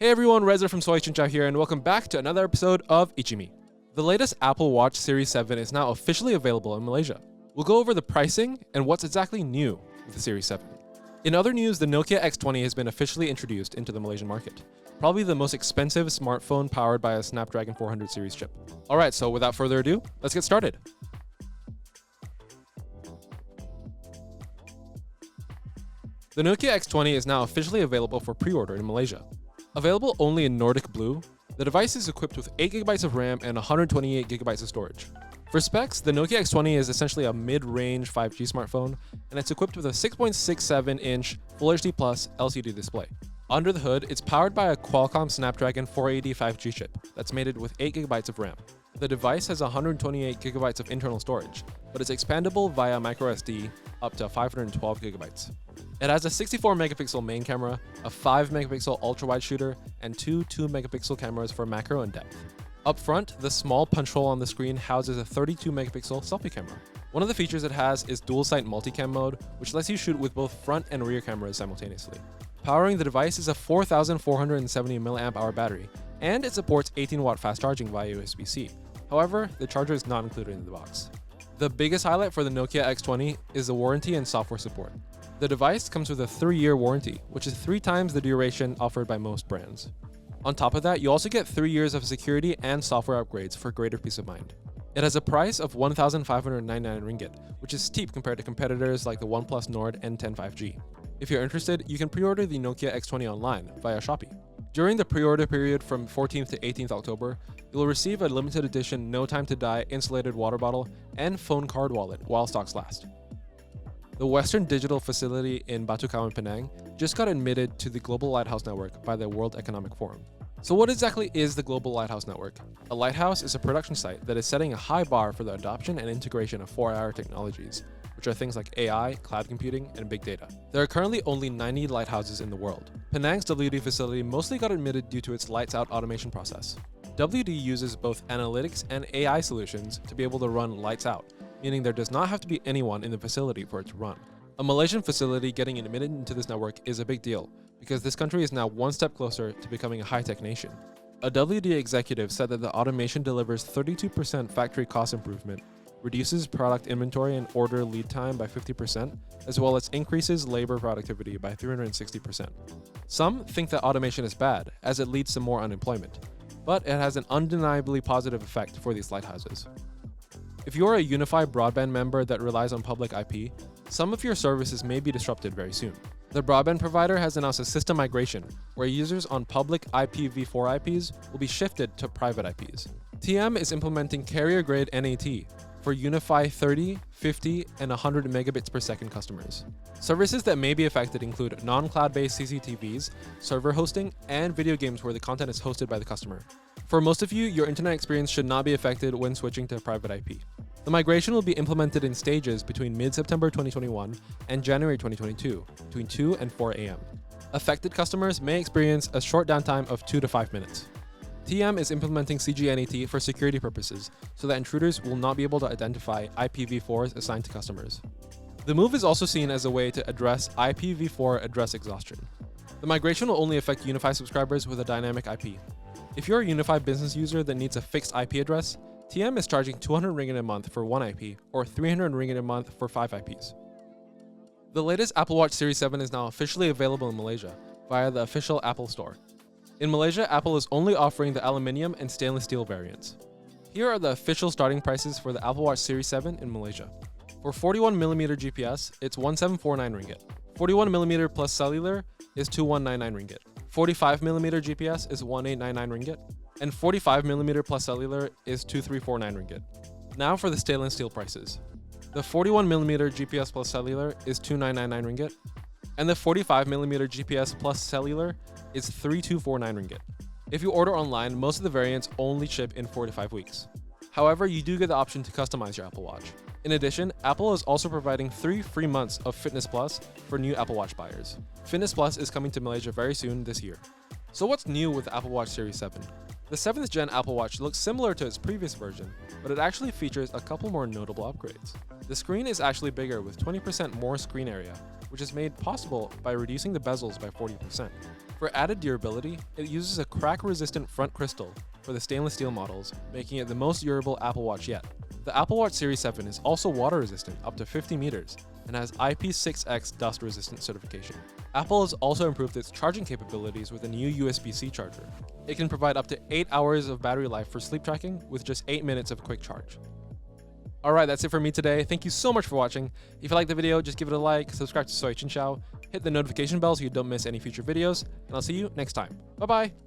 Hey everyone, Reza from Soy Chinchao here, and welcome back to another episode of ICYMI. The latest Apple Watch Series 7 is now officially available in Malaysia. We'll go over the pricing and what's exactly new with the Series 7. In other news, the Nokia X20 has been officially introduced into the Malaysian market. Probably the most expensive smartphone powered by a Snapdragon 400 series chip. Alright, so without further ado, let's get started. The Nokia X20 is now officially available for pre-order in Malaysia. Available only in Nordic Blue, the device is equipped with 8GB of RAM and 128GB of storage. For specs, the Nokia X20 is essentially a mid-range 5G smartphone, and it's equipped with a 6.67-inch Full HD Plus LCD display. Under the hood, it's powered by a Qualcomm Snapdragon 480 5G chip that's mated with 8GB of RAM. The device has 128GB of internal storage, but it's expandable via microSD up to 512GB. It has a 64-megapixel main camera, a 5-megapixel ultra-wide shooter, and two 2-megapixel cameras for macro and depth. Up front, the small punch hole on the screen houses a 32-megapixel selfie camera. One of the features it has is dual-sight multicam mode, which lets you shoot with both front and rear cameras simultaneously. Powering the device is a 4,470 mAh battery, and it supports 18-watt fast charging via USB-C. However, the charger is not included in the box. The biggest highlight for the Nokia X20 is the warranty and software support. The device comes with a 3-year warranty, which is 3 times the duration offered by most brands. On top of that, you also get 3 years of security and software upgrades for greater peace of mind. It has a price of 1,599 ringgit, which is steep compared to competitors like the OnePlus Nord N10 5G. If you're interested, you can pre-order the Nokia X20 online via Shopee. During the pre-order period from 14th to 18th October, you'll receive a limited edition No Time to Die insulated water bottle and phone card wallet while stocks last. The Western Digital Facility in Batu Kawan, Penang just got admitted to the Global Lighthouse Network by the World Economic Forum. So what exactly is the Global Lighthouse Network? A lighthouse is a production site that is setting a high bar for the adoption and integration of 4IR technologies, which are things like AI, cloud computing, and big data. There are currently only 90 lighthouses in the world. Penang's WD facility mostly got admitted due to its lights-out automation process. WD uses both analytics and AI solutions to be able to run lights out, meaning there does not have to be anyone in the facility for it to run. A Malaysian facility getting admitted into this network is a big deal, because this country is now one step closer to becoming a high-tech nation. A WD executive said that the automation delivers 32% factory cost improvement, reduces product inventory and order lead time by 50%, as well as increases labor productivity by 360%. Some think that automation is bad, as it leads to more unemployment, but it has an undeniably positive effect for these lighthouses. If you're a Unifi broadband member that relies on public IP, some of your services may be disrupted very soon. The broadband provider has announced a system migration where users on public IPv4 IPs will be shifted to private IPs. TM is implementing carrier-grade NAT for Unifi 30, 50, and 100 megabits per second customers. Services that may be affected include non-cloud-based CCTVs, server hosting, and video games where the content is hosted by the customer. For most of you, your internet experience should not be affected when switching to a private IP. The migration will be implemented in stages between mid-September 2021 and January 2022, between 2 and 4 a.m. Affected customers may experience a short downtime of 2 to 5 minutes. TM is implementing CGNAT for security purposes so that intruders will not be able to identify IPv4s assigned to customers. The move is also seen as a way to address IPv4 address exhaustion. The migration will only affect Unifi subscribers with a dynamic IP. If you're a Unifi business user that needs a fixed IP address, TM is charging 200 ringgit a month for one IP or 300 ringgit a month for 5 IPs. The latest Apple Watch Series 7 is now officially available in Malaysia via the official Apple Store. In Malaysia, Apple is only offering the aluminium and stainless steel variants. Here are the official starting prices for the Apple Watch Series 7 in Malaysia. For 41mm GPS, it's 1749 ringgit. 41mm plus cellular is 2199 ringgit. 45mm GPS is 1899 ringgit. And 45mm plus cellular is 2349 ringgit. Now for the stainless steel prices. The 41mm GPS plus cellular is 2999 ringgit. And the 45mm GPS plus cellular is 3249 ringgit. If you order online, most of the variants only ship in 4 to 5 weeks. However, you do get the option to customize your Apple Watch. In addition, Apple is also providing 3 free months of Fitness Plus for new Apple Watch buyers. Fitness Plus is coming to Malaysia very soon this year. So what's new with the Apple Watch Series 7? The 7th gen Apple Watch looks similar to its previous version, but it actually features a couple more notable upgrades. The screen is actually bigger with 20% more screen area, which is made possible by reducing the bezels by 40%. For added durability, it uses a crack-resistant front crystal for the stainless steel models, making it the most durable Apple Watch yet. The Apple Watch Series 7 is also water-resistant up to 50 meters and has IP6X dust-resistant certification. Apple has also improved its charging capabilities with a new USB-C charger. It can provide up to 8 hours of battery life for sleep tracking with just 8 minutes of quick charge. Alright, that's it for me today. Thank you so much for watching. If you liked the video, just give it a like, subscribe to Soy Chin Chow, hit the notification bell so you don't miss any future videos, and I'll see you next time. Bye bye!